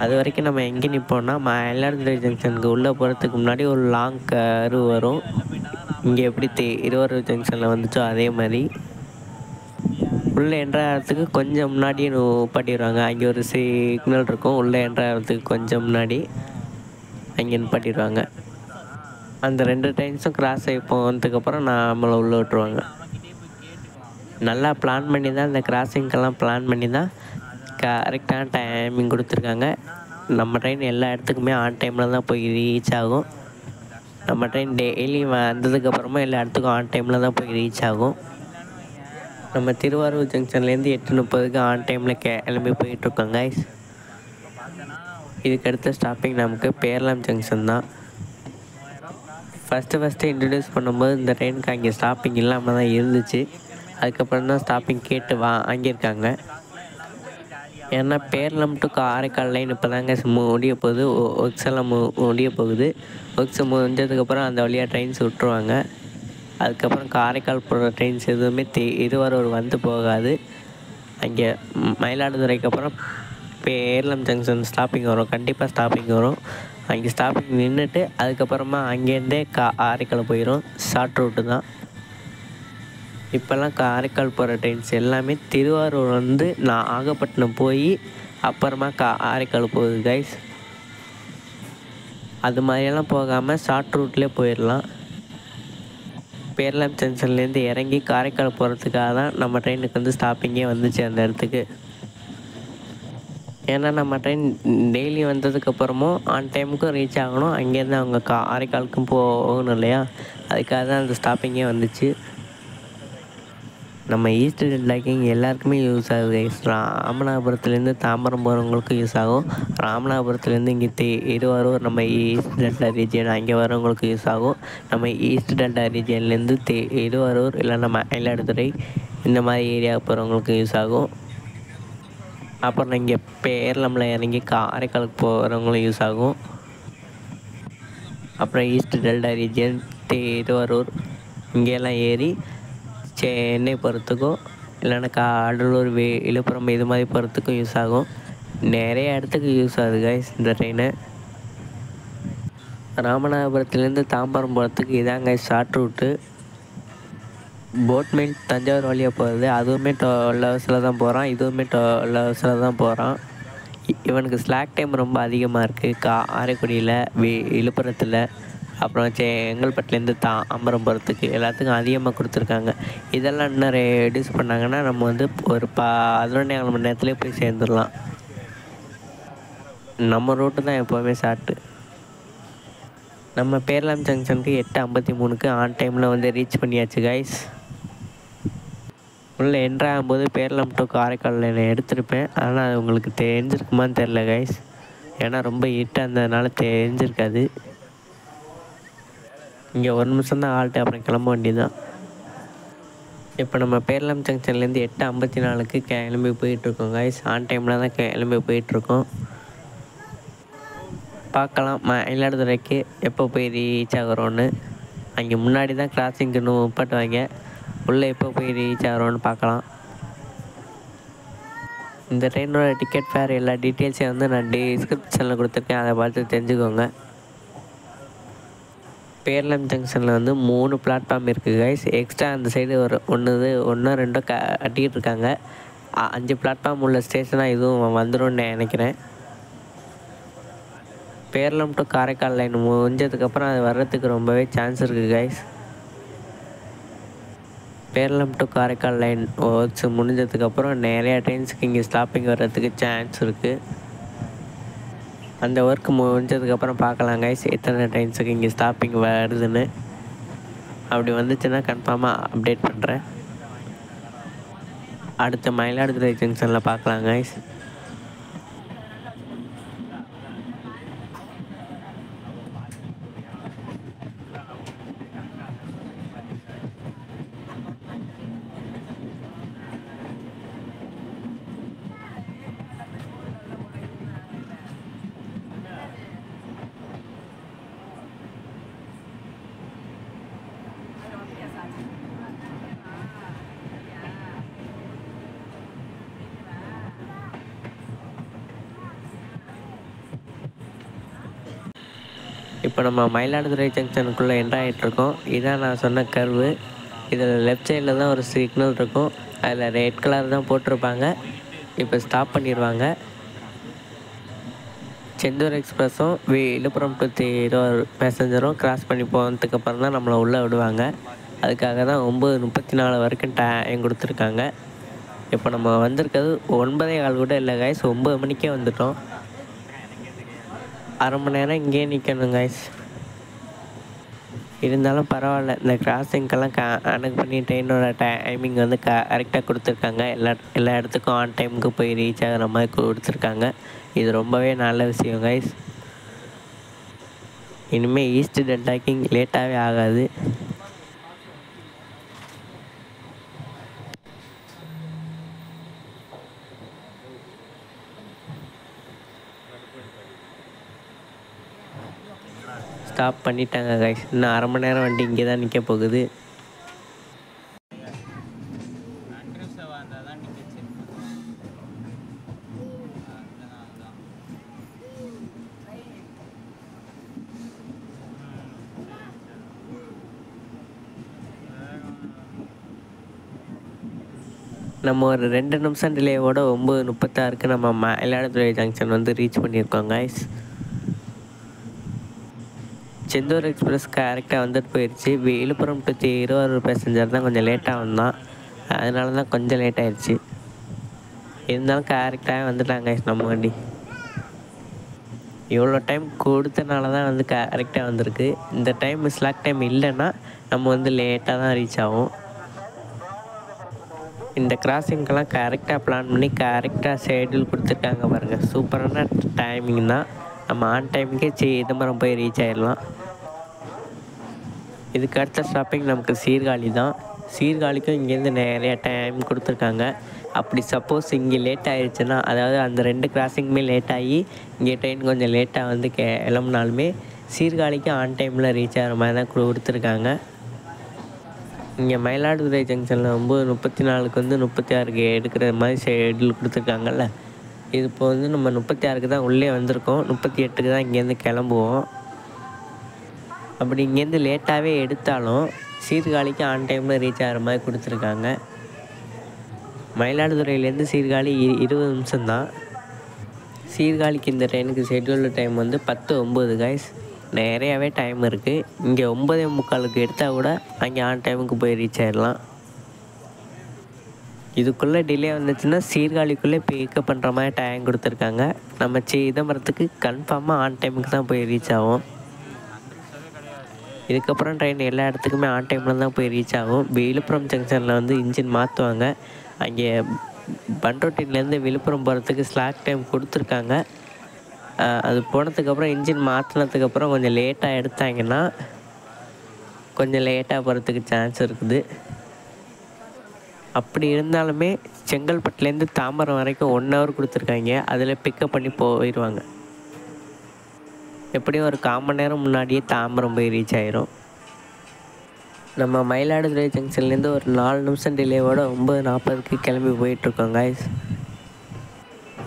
அது வரைக்கும் நம்ம எங்கே நிற்போம்னா, மயிலாடுதுறை ஜங்ஷனுக்கு உள்ளே போகிறதுக்கு முன்னாடி ஒரு லாங் கர்வ் வரும். இங்கே எப்படி திருவாரூர் ஜங்ஷனில் வந்துச்சோ அதே மாதிரி உள்ளே என்ட்ராகிறதுக்கு கொஞ்சம் முன்னாடியே நிப்பாட்டிடுவாங்க. அங்கே ஒரு சிக்னல் இருக்கும். உள்ளே என்ட்ராகிறதுக்கு கொஞ்சம் முன்னாடி அங்கே நிப்பாட்டிடுவாங்க. அந்த 2 ட்ரெயின்ஸும் கிராஸ் ஆகி போனதுக்கப்புறம் நம்மளை உள்ளே விட்டுருவாங்க. நல்லா பிளான் பண்ணி தான், இந்த கிராசிங்க்கெல்லாம் பிளான் பண்ணி தான் கரெக்டான டைமிங் கொடுத்துருக்காங்க. நம்ம ட்ரெயின் எல்லா இடத்துக்குமே ஆன் டைமில் தான் போய் ரீச் ஆகும். நம்ம ட்ரெயின் டெய்லி வந்ததுக்கப்புறமா எல்லா இடத்துக்கும் ஆன் டைமில் தான் போய் ரீச் ஆகும். நம்ம திருவாரூர் ஜங்ஷன்லேருந்து 8:30க்கு ஆன் டைமில் கிளம்பி போயிட்டுருக்கோம் கைஸ். இதுக்கு அடுத்த ஸ்டாப்பிங் நமக்கு பேரளம் ஜங்ஷன் தான். ஃபஸ்ட்டு இன்ட்ரடியூஸ் பண்ணும்போது இந்த ட்ரெயினுக்கு அங்கே ஸ்டாப்பிங் இல்லாமல் தான் இருந்துச்சு. அதுக்கப்புறம் தான் ஸ்டாப்பிங் கேட்டு வாங்கியிருக்காங்க. ஏன்னா பேரளம் டு காரைக்கால் லைன் இப்போ தாங்க முடிய போகுது. ஒர்க்ஸ் எல்லாம் முடிய போகுது. ஒர்க்ஸ் முடிஞ்சதுக்கப்புறம் அந்த வழியாக ட்ரெயின்ஸ் விட்டுருவாங்க. அதுக்கப்புறம் காரைக்கால் போகிற ட்ரெயின்ஸ் எதுவுமே திருவாரூர் வந்து போகாது. அங்கே மயிலாடுதுறைக்கு அப்புறம் பேரளம் ஜங்ஷன் ஸ்டாப்பிங் வரும். கண்டிப்பாக ஸ்டாப்பிங் வரும். அங்கே ஸ்டாப்பிங் நின்றுட்டு அதுக்கப்புறமா அங்கேருந்தே காரைக்கால் போயிடும். ஷார்ட் ரூட்டு தான். இப்போல்லாம் காரைக்கால் போகிற ட்ரெயின்ஸ் எல்லாமே திருவாரூர் வந்து நாகப்பட்டினம் போய் அப்புறமா காரைக்கால் போகுது கைஸ். அது மாதிரியெல்லாம் போகாமல் ஷார்ட் ரூட்லேயே போயிடலாம். பேரளம் ஜங்ஷன்லேருந்து இறங்கி காரைக்கால் போகிறதுக்காக தான் நம்ம ட்ரெயினுக்கு வந்து ஸ்டாப்பிங்கே வந்துச்சு அந்த இடத்துக்கு. ஏன்னா நம்ம ட்ரெயின் டெய்லி வந்ததுக்கப்புறமும் ஆன் டைமுக்கும் ரீச் ஆகணும். அங்கேருந்து அவங்க காரைக்காலுக்கும் போகணும் இல்லையா, அதுக்காக தான் அந்த ஸ்டாப்பிங்கே வந்துச்சு. நம்ம ஈஸ்ட் டெல்டாக்கு எல்லாருக்குமே யூஸ் ஆகுது. ராமநாதபுரத்துலேருந்து தாம்பரம் போகிறவங்களுக்கும் யூஸ் ஆகும். ராமநாதபுரத்துலேருந்து இங்கே திருவாரூர் நம்ம ஈஸ்ட் டெல்டா ரீஜியன் அங்கே வரவங்களுக்கு யூஸ் ஆகும். நம்ம ஈஸ்ட் டெல்டா ரீஜியன்லேருந்து திருவாரூர் இல்லைன்னா மயிலாடுதுறை இந்த மாதிரி ஏரியா போகிறவங்களுக்கு யூஸ் ஆகும். அப்புறம் இங்கே பேரளம்ல இறங்கி காரைக்காலுக்கு போகிறவங்களும் யூஸ் ஆகும். அப்புறம் ஈஸ்ட் டெல்டா ரீஜியன் திருவாரூர் இங்கெல்லாம் ஏறி சென்னை போகிறதுக்கும் இல்லைன்னா கடலூர் விழுப்புரம் இது மாதிரி போகிறதுக்கும் யூஸ் ஆகும். நிறைய இடத்துக்கு யூஸ் ஆகுது கைஸ் இந்த ட்ரெயினு. ராமநாதபுரத்துலேருந்து தாம்பரம் போகிறதுக்கு இதாங்க ஷார்ட் ரூட்டு. போட்மெயின் தஞ்சாவூர் வழியாக போகிறது, அதுவுமே 12 ஹவர்ஸில் தான் போகிறான். இதுவுமே 12 ஹவர்ஸில் தான் போகிறான். இவனுக்கு ஸ்லாக் டைம் ரொம்ப அதிகமாக இருக்குது. காரைக்குடியில் விழுப்புரத்தில் அப்புறம் செங்கல்பட்டுலேருந்து தாம்பரம் போகிறதுக்கு எல்லாத்துக்கும் அதிகமாக கொடுத்துருக்காங்க. இதெல்லாம் இன்னும் ரெடியூஸ் பண்ணாங்கன்னா நம்ம வந்து ஒரு 11 மணி நேரத்துலேயே போய் சேர்ந்துடலாம். நம்ம ரூட்டு தான் எப்போவுமே ஷார்ட்டு. நம்ம பேரளம் ஜங்ஷனுக்கு 8:53க்கு ஆன் டைமில் வந்து ரீச் பண்ணியாச்சு கைஸ். உள்ளே என்ட்ராகும்போது பேரளம் டு காரைக்காலில் நான் எடுத்திருப்பேன். ஆனால் அது உங்களுக்கு தெரிஞ்சிருக்குமான்னு தெரில கைஸ். ஏன்னா ரொம்ப ஹிட்டாக இருந்ததுனால தெரிஞ்சிருக்காது. இங்கே 1 நிமிஷம் தான் ஆல்ட்டு, அப்புறம் கிளம்ப வேண்டியதுதான். இப்போ நம்ம பேரளம் ஜங்ஷன்லேருந்து 8:54க்கு கிளம்பி போயிட்டுருக்கோம் கைஸ். ஆன் டைமில் தான் கிளம்பி போயிட்டுருக்கோம். பார்க்கலாம் மயிலாடுதுறைக்கு எப்போ போய் ரீச் ஆகிறோன்னு. அங்கே முன்னாடி தான் கிராசிங்க்கு நிப்பாட்டுவாங்க. உள்ளே எப்போ போய் ரீச் ஆகிறோன்னு பார்க்கலாம். இந்த ட்ரெயினோட டிக்கெட் ஃபேர் எல்லா டீட்டெயில்ஸையும் வந்து நான் டிஸ்கிரிப்ஷனில் கொடுத்துருக்கேன். அதை பார்த்து தெரிஞ்சுக்கோங்க. பேரளம் ஜங்ஷனில் வந்து 3 பிளாட்ஃபார்ம் இருக்குது கைஸ். எக்ஸ்ட்ரா அந்த சைடு ஒரு ஒன்றோ 2 கட்டிகிட்டு இருக்காங்க. 5 பிளாட்ஃபார்ம் உள்ள ஸ்டேஷனாக இதுவும் வந்துடும் நினைக்கிறேன். பேரளம் டு காரைக்கால் லைன் முடிஞ்சதுக்கப்புறம் அது வர்றதுக்கு ரொம்பவே சான்ஸ் இருக்குது guys. Peralam to Karaikal line works முடிஞ்சதுக்கப்புறம் நிறையா ட்ரெயின்ஸுக்கு இங்கே ஸ்டாப்பிங் வர்றதுக்கு சான்ஸ் இருக்குது. அந்த ஒர்க் முடிஞ்சதுக்கப்புறம் பார்க்கலாம் கைஸ் எத்தனை ட்ரெயின்ஸுக்கு இங்கே ஸ்டாப்பிங் வருதுன்னு. அப்படி வந்துச்சுன்னா கன்ஃபார்மாக அப்டேட் பண்ணுறேன். அடுத்த மயிலாடுதுறை ஜங்ஷனில் பார்க்கலாம் கைஸ். இப்போ நம்ம மயிலாடுதுறை ஜங்ஷனுக்குள்ளே என்ட்ரு ஆகிட்ருக்கோம். இதான் நான் சொன்ன கர்வு. இதில் லெஃப்ட் சைடில் தான் ஒரு சிக்னல் இருக்கும். அதில் ரெட் கலர் தான் போட்டிருப்பாங்க. இப்போ ஸ்டாப் பண்ணிடுவாங்க. செந்தூர் எக்ஸ்பிரஸும் விழுப்புரம் டு திருவாரூர் பேசஞ்சரும் கிராஸ் பண்ணி போனதுக்கப்புறம் தான் நம்மளை உள்ளே விடுவாங்க. அதுக்காக தான் 9:34 வரைக்கும் டைம் கொடுத்துருக்காங்க. இப்போ நம்ம வந்திருக்கிறது 9:15 கூட இல்லை கைஸ், 9 மணிக்கே வந்துட்டோம். அரை மணி நேரம் இங்கேயே நிற்கணும் கைஸ். இருந்தாலும் பரவாயில்ல, இந்த கிராசிங்கெல்லாம் கணக்கு பண்ணி ட்ரெயினோட டைமிங் வந்து கரெக்டாக கொடுத்துருக்காங்க. எல்லா இடத்துக்கும் ஆன் டைமுக்கு போய் ரீச் ஆகிற மாதிரி கொடுத்துருக்காங்க. இது ரொம்பவே நல்ல விஷயம் கைஸ். இனிமேல் ஈஸ்ட் டெல்டாக்கு லேட்டாகவே ஆகாது. ஸ்டாப் பண்ணிட்டாங்க கைஸ். இன்னும் அரை மணி நேரம் வண்டி இங்கே தான் நிற்க போகுது. நம்ம ஒரு 2 நிமிஷம் டிலேவோட 9:36 நம்ம மயிலாடுதுறை ஜங்ஷன் வந்து ரீச் பண்ணியிருக்கோம் கைஸ். செந்தூர் எக்ஸ்பிரஸ் கரெக்டாக வந்துட்டு போயிடுச்சு. விழுப்புரம் டு திருவாரூர் பேசஞ்சர் தான் கொஞ்சம் லேட்டாக வந்தான். அதனால தான் கொஞ்சம் லேட் ஆகிடுச்சு. இருந்தாலும் கரெக்டாக வந்துட்டாங்க கைஸ் நம்ம வண்டி. இவ்வளோ டைம் கொடுத்தனால தான் வந்து கரெக்டாக வந்திருக்கு. இந்த டைம் ஸ்லாக் டைம் இல்லைன்னா நம்ம வந்து லேட்டாக தான் ரீச் ஆகும். இந்த கிராசிங்கெல்லாம் கரெக்டாக பிளான் பண்ணி கரெக்டாக ஷெட்யூல் கொடுத்துருக்காங்க பாருங்கள். சூப்பரான டைமிங் தான். நம்ம ஆன் டைமுக்கே சிதம்பரம் போய் ரீச் ஆகிடலாம். இதுக்கு அடுத்த ஸ்டாப்பிங் நமக்கு சீர்காழி தான். சீர்காழிக்கும் இங்கேருந்து நிறையா டைம் கொடுத்துருக்காங்க. அப்படி சப்போஸ் இங்கே லேட் ஆகிடுச்சுன்னா, அதாவது அந்த 2 கிராசிங்குமே லேட் ஆகி இங்கே ட்ரெயின் கொஞ்சம் லேட்டாக வந்து கிளம்புனாலுமே சீர்காழிக்கு ஆன் டைமில் ரீச் ஆகிற மாதிரி தான் கொடுத்துருக்காங்க. இங்கே மயிலாடுதுறை ஜங்ஷனில் 9:34 வந்து 36 எடுக்கிற மாதிரி ஷெட்யூல் கொடுத்துருக்காங்கல்ல. இது இப்போ வந்து நம்ம 36 தான் உள்ளே வந்திருக்கோம். 38 தான் இங்கேருந்து கிளம்புவோம். அப்படி இங்கேருந்து லேட்டாகவே எடுத்தாலும் சீர்காழிக்கு ஆன் டைமில் ரீச் ஆகிற மாதிரி கொடுத்துருக்காங்க. மயிலாடுதுறையிலேருந்து சீர்காழி 20 நிமிஷம்தான். சீர்காழிக்கு இந்த ட்ரெயினுக்கு ஷெட்யூல்டு டைம் வந்து 10:09 கைஸ். நிறையாவே டைம் இருக்குது. இங்கே 9:45 எடுத்தால் கூட அங்கே ஆன் டைமுக்கு போய் ரீச் ஆகிடலாம். இதுக்குள்ளே டிலே வந்துச்சுன்னா சீர்காழிக்குள்ளே பிக்கப் பண்ணுற மாதிரி டைம் கொடுத்துருக்காங்க. நம்ம சிதம்பரத்துக்கு கன்ஃபார்மாக ஆன் டைமுக்கு தான் போய் ரீச் ஆகும். இதுக்கப்புறம் ட்ரெயின் எல்லா இடத்துக்குமே ஆன் டைமில் தான் போய் ரீச் ஆகும். விழுப்புரம் ஜங்ஷனில் வந்து இன்ஜின் மாற்றுவாங்க. அங்கே பண்ருட்டிலேருந்து விழுப்புரம் போகிறதுக்கு ஸ்லாக் டைம் கொடுத்துருக்காங்க. அது போனதுக்கப்புறம் இன்ஜின் மாற்றினதுக்கப்புறம் கொஞ்சம் லேட்டாக எடுத்தாங்கன்னா கொஞ்சம் லேட்டாக போகிறதுக்கு சான்ஸ் இருக்குது. அப்படி இருந்தாலுமே செங்கல்பட்டுலேருந்து தாம்பரம் வரைக்கும் 1 ஹவர் கொடுத்துருக்காங்க. அதில் பிக்கப் பண்ணி போயிடுவாங்க. எப்படியும் ஒரு 1/4 மணி நேரம் முன்னாடியே தாம்பரம் போய் ரீச் ஆயிரும். நம்ம மயிலாடுதுறை ஜங்ஷன்லேருந்து ஒரு 4 நிமிஷம் டிலேவோட 9:40 கிளம்பி போயிட்டுருக்கோம் கைஸ்.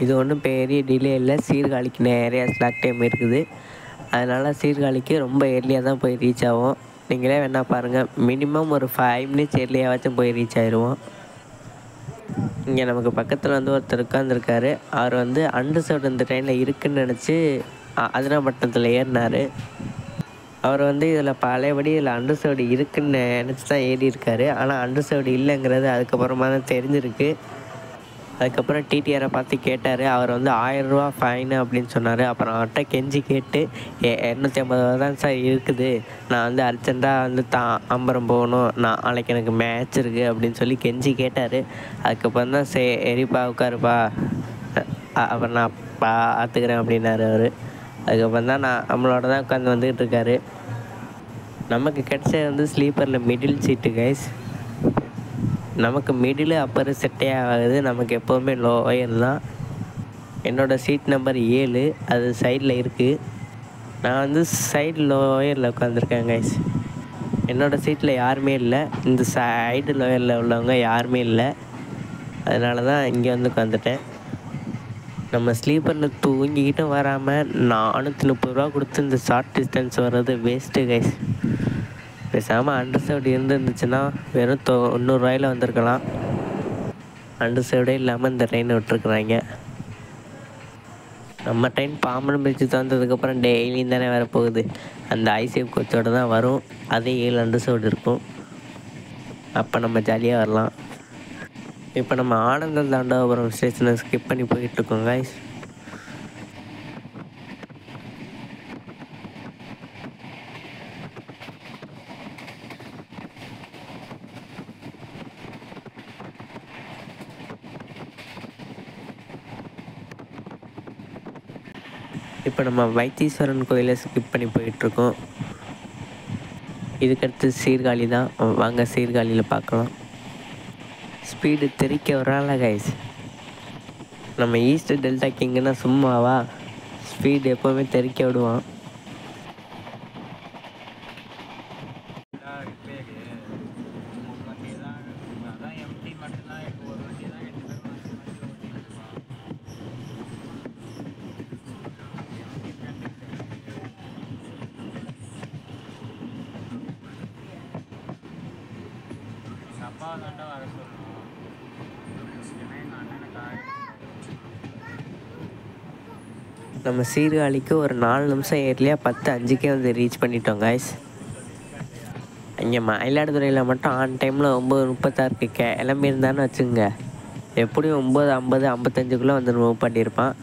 இது ஒன்றும் பெரிய டிலே இல்லை. சீர்காழிக்கு நிறையா ஸ்லாக் டைம் இருக்குது. அதனால் சீர்காழிக்கு ரொம்ப ஏர்லியாக தான் போய் ரீச் ஆகும். நீங்களே வேணால் பாருங்கள், மினிமம் ஒரு 5 மினிட்ஸ் ஏர்லியாகவாச்சும் போய் ரீச் ஆயிடுவோம். இங்கே நமக்கு பக்கத்தில் வந்து ஒருத்தர் உட்காந்துருக்காரு. அவர் வந்து அன்ரிசர்வ்டு இந்த ட்ரெயினில் இருக்குதுன்னு நினச்சி அதிரப்பட்டினத்தில் ஏறினார். அவர் வந்து இதில் பழையபடி இதில் அண்டர்சர்வ்டு இருக்குன்னு நினச்சி தான் ஏறி இருக்கார். ஆனால் அண்டர்சர்வ்டு இல்லைங்கிறது அதுக்கப்புறமா தான் தெரிஞ்சிருக்கு. அதுக்கப்புறம் டிடிஆரை பார்த்து கேட்டார். அவர் வந்து 1000 ரூபா ஃபைனு அப்படின்னு சொன்னார். அப்புறம் அவர்கிட்ட கெஞ்சி கேட்டு 250 ரூபா தான் சார் இருக்குது, நான் வந்து அர்ஜெண்ட்டாக வந்து தாம்பரம் போகணும், நாளைக்கு எனக்கு மேட்ச் இருக்குது அப்படின்னு சொல்லி கெஞ்சி கேட்டார். அதுக்கப்புறம் தான் சரிப்பா உட்காருப்பா, அப்புறம் நான் பார்த்துக்கிறேன் அப்படின்னாரு அவர். அதுக்கப்புறம் தான் நம்மளோட தான் உட்காந்து வந்துக்கிட்டு இருக்காரு. நமக்கு கிடைச்சது வந்து ஸ்லீப்பரில் மிடில் சீட்டு கைஸ். நமக்கு மிடில் அப்பர் செட்டே ஆகுது. நமக்கு எப்போவுமே லோயர் தான். என்னோடய சீட் நம்பர் 7, அது சைடில் இருக்குது. நான் வந்து சைடு லோயரில் உட்காந்துருக்கேன் கைஸ். என்னோடய சீட்டில் யாருமே இல்லை. இந்த சைடு லோயரில் உள்ளவங்க யாருமே இல்லை. அதனால தான் இங்கே வந்து உட்காந்துட்டேன். நம்ம ஸ்லீப்பரில் தூங்கிக்கிட்டும் வராமல் 430 ரூபா கொடுத்து இந்த ஷார்ட் டிஸ்டன்ஸ் வர்றது வேஸ்ட்டு கைஸ். பேசாமல் அண்டர்சர்வ்டு இருந்துச்சுன்னா வெறும் 90 ரூபாயில் வந்திருக்கலாம். அண்டர்சர்வ்டே இல்லாமல் இந்த ட்ரெயினை விட்டுருக்குறாங்க. நம்ம ட்ரெயின் பாம்பன் பிரிட்ஜு தந்ததுக்கப்புறம் டெய்லியும் தானே வேறு போகுது. அந்த ஐசிஎஃப் கோச்சோடு தான் வரும். அதே 7 அண்டர்சர்வ்டு இருக்கும். அப்போ நம்ம ஜாலியாக வரலாம். இப்போ நம்ம ஆனந்தம் தாண்டவபுரம் ஸ்டேஷனை ஸ்கிப் பண்ணி போயிட்டுருக்கோம் கைஸ். இப்போ நம்ம வைத்தீஸ்வரன் கோயிலை ஸ்கிப் பண்ணி போயிட்டுருக்கோம். இதுக்கடுத்து சீர்காழி தான். வாங்க சீர்காழியில் பார்க்கலாம். ஸ்பீடு தெறிக்க வரால கைஸ். நம்ம ஈஸ்ட் டெல்டா கிங்குன்னா சும்மாவா, ஸ்பீடு எப்போவுமே தெறிக்க விடுவான். நம்ம சீர்காழிக்கு ஒரு 4 நிமிஷம் ஏர்லியாக 10:05க்கே வந்து ரீச் பண்ணிட்டோம் கைஸ். இங்கே மயிலாடுதுறையில் மட்டும் ஆன் டைமில் 9:36க்கு கிளம்பியிருந்தான்னு வச்சுங்க, எப்படியும் 9:50 55க்குள்ளே வந்து மூவ் பண்ணியிருப்பான்.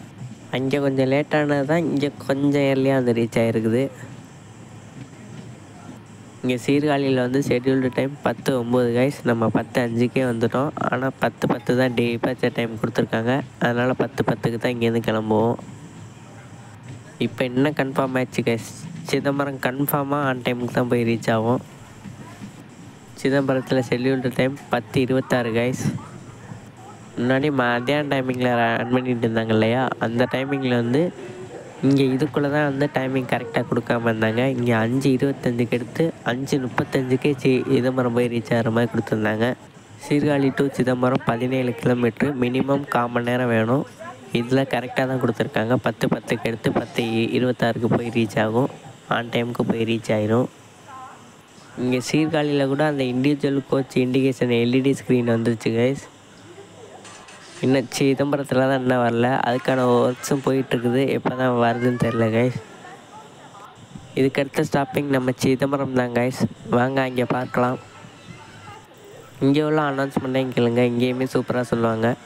அங்கே கொஞ்சம் லேட்டானது தான் இங்கே கொஞ்சம் ஏர்லியாக வந்து ரீச் ஆகிருக்குது. இங்கே சீர்காழியில் வந்து ஷெட்யூல்டு டைம் 10:09 கைஸ். நம்ம 10:05க்கே வந்துட்டோம். ஆனால் 10:10 தான் டிபார்ச்சர் டைம் கொடுத்துருக்காங்க. அதனால் 10:10க்கு தான் இங்கேருந்து கிளம்புவோம். இப்போ என்ன கன்ஃபார்ம் ஆயிடுச்சு கைஸ், சிதம்பரம் கன்ஃபார்மாக ஆன் டைமுக்கு தான் போய் ரீச் ஆகும். சிதம்பரத்தில் ஷெட்யூல்டு டைம் 10:26 கைஸ். முன்னாடி மத்தியான டைமிங்கில் ரன் பண்ணிட்டு இருந்தாங்க இல்லையா, அந்த டைமிங்கில் வந்து இங்கே இதுக்குள்ளே தான் வந்து டைமிங் கரெக்டாக கொடுக்காம இருந்தாங்க. இங்கே 5:25க்கு எடுத்து 5:35க்கே சிதம்பரம் போய் ரீச் ஆகிற மாதிரி கொடுத்துருந்தாங்க. Sirkazhi to Chidambaram 17 kilometre, minimum 1/4 மணி நேரம் வேணும். இதில் கரெக்டாக தான் கொடுத்துருக்காங்க. 10:10க்கு எடுத்து 10:26க்கு போய் ரீச் ஆகும். ஆன் டைமுக்கு போய் ரீச் ஆகிரும். இங்கே சீர்காழியில் கூட அந்த individual coach indication LED screen வந்துருச்சு கைஸ். இன்னும் சிதம்பரத்தில் தான் இன்னும் வரல. அதுக்கான ஒர்க்ஸும் போயிட்டுருக்குது. எப்போ தான் வருதுன்னு தெரில கைஸ். இதுக்கடுத்த ஸ்டாப்பிங் நம்ம சிதம்பரம் தான் கைஸ். வாங்க அங்கே பார்க்கலாம். இங்கே உள்ள அனௌன்ஸ்மெண்ட்டையும் கேளுங்க, இங்கேயுமே சூப்பராக சொல்லுவாங்க.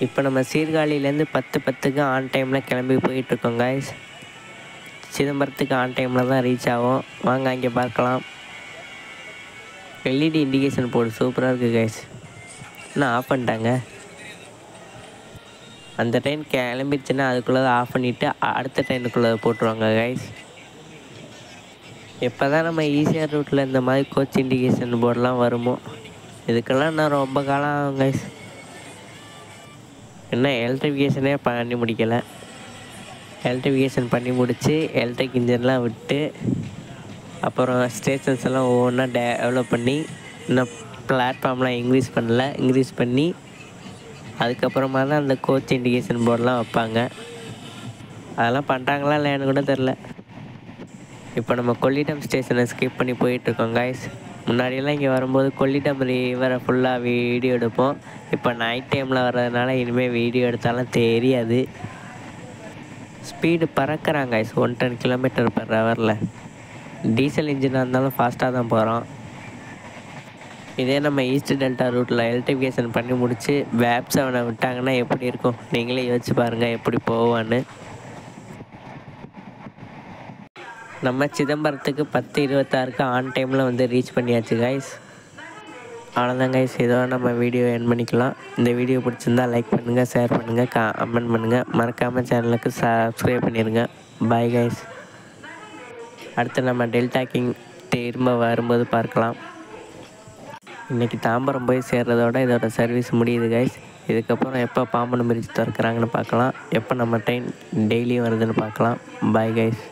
இப்போ நம்ம சீர்காழியிலேருந்து 10:10க்கு ஆன் டைமில் கிளம்பி போயிட்டுருக்கோம் கைஸ். சிதம்பரத்துக்கு ஆன் டைமில் தான் ரீச் ஆகும். வாங்க அங்கே பார்க்கலாம். எல்இடி இண்டிகேஷன் போர்டு சூப்பராக இருக்குது கைஸ். இன்னும் ஆஃப் பண்ணிட்டாங்க. அந்த ட்ரெயின் கிளம்பிடுச்சுன்னா அதுக்குள்ளே ஆஃப் பண்ணிவிட்டு அடுத்த ட்ரெயினுக்குள்ளே போட்டுருவாங்க கைஸ். எப்போ தான் நம்ம ஈஸியாக ரூட்டில் இந்த மாதிரி கோச் இண்டிகேஷன் போர்டெலாம் வருமோ. இதுக்கெல்லாம் நான் ரொம்ப காலம் ஆகும் கைஸ். இன்னும் எலக்ட்ரிஃபிகேஷனே பண்ணி முடிக்கலை. எலக்ட்ரிஃபிகேஷன் பண்ணி முடித்து எலக்ட்ரிக் இன்ஜின்லாம் விட்டு அப்புறம் ஸ்டேஷன்ஸ் எல்லாம் ஒவ்வொன்றா டெவலப் பண்ணி இன்னும் பிளாட்ஃபார்ம்லாம் இன்க்ரீஸ் பண்ணி அதுக்கப்புறமா தான் அந்த கோச் இண்டிகேஷன் போர்டெலாம் வைப்பாங்க. அதெல்லாம் பண்ணுறாங்களா இல்லைன்னு கூட தெரில. இப்போ நம்ம கொள்ளிடம் ஸ்டேஷனை ஸ்கிப் பண்ணி போயிட்டுருக்கோம் கைஸ். முன்னாடியெல்லாம் இங்கே வரும்போது கொள்ளிடம் ரிவரை ஃபுல்லாக வீடியோ எடுப்போம். இப்போ நைட் டைமில் வர்றதுனால இனிமேல் வீடியோ எடுத்தாலும் தெரியாது. ஸ்பீடு பறக்கிறாங்க கைஸ் 110 km/h. டீசல் இன்ஜினாக இருந்தாலும் ஃபாஸ்ட்டாக தான் போகிறோம். இதே நம்ம ஈஸ்ட் டெல்டா ரூட்டில் எலக்ட்ரிஃபிகேஷன் பண்ணி முடித்து வேப் 7 விட்டாங்கன்னா எப்படி இருக்கும் நீங்களே யோசிச்சு பாருங்கள் எப்படி போவான்னு. நம்ம சிதம்பரத்துக்கு 10:26 ஆன் டைமில் வந்து ரீச் பண்ணியாச்சு கைஸ். அவ்வளோதான் கைஸ், இதோட நம்ம வீடியோ எண்ட் பண்ணிக்கலாம். இந்த வீடியோ பிடிச்சிருந்தா லைக் பண்ணுங்கள், ஷேர் பண்ணுங்கள், கமெண்ட் பண்ணுங்கள். மறக்காமல் சேனலுக்கு சப்ஸ்கிரைப் பண்ணிடுங்க. Bye guys. அடுத்து நம்ம டெல்டா கிங் திரும்ப வரும்போது பார்க்கலாம். இன்றைக்கி தாம்பரம் போய் சேர்றதோட இதோட சர்வீஸ் முடியுது கைஸ். இதுக்கப்புறம் எப்போ பாம்பன் பிரிட்ஜ் திறக்கிறாங்கன்னு பார்க்கலாம். எப்போ நம்ம ட்ரெயின் டெய்லியும் வருதுன்னு பார்க்கலாம். Bye guys.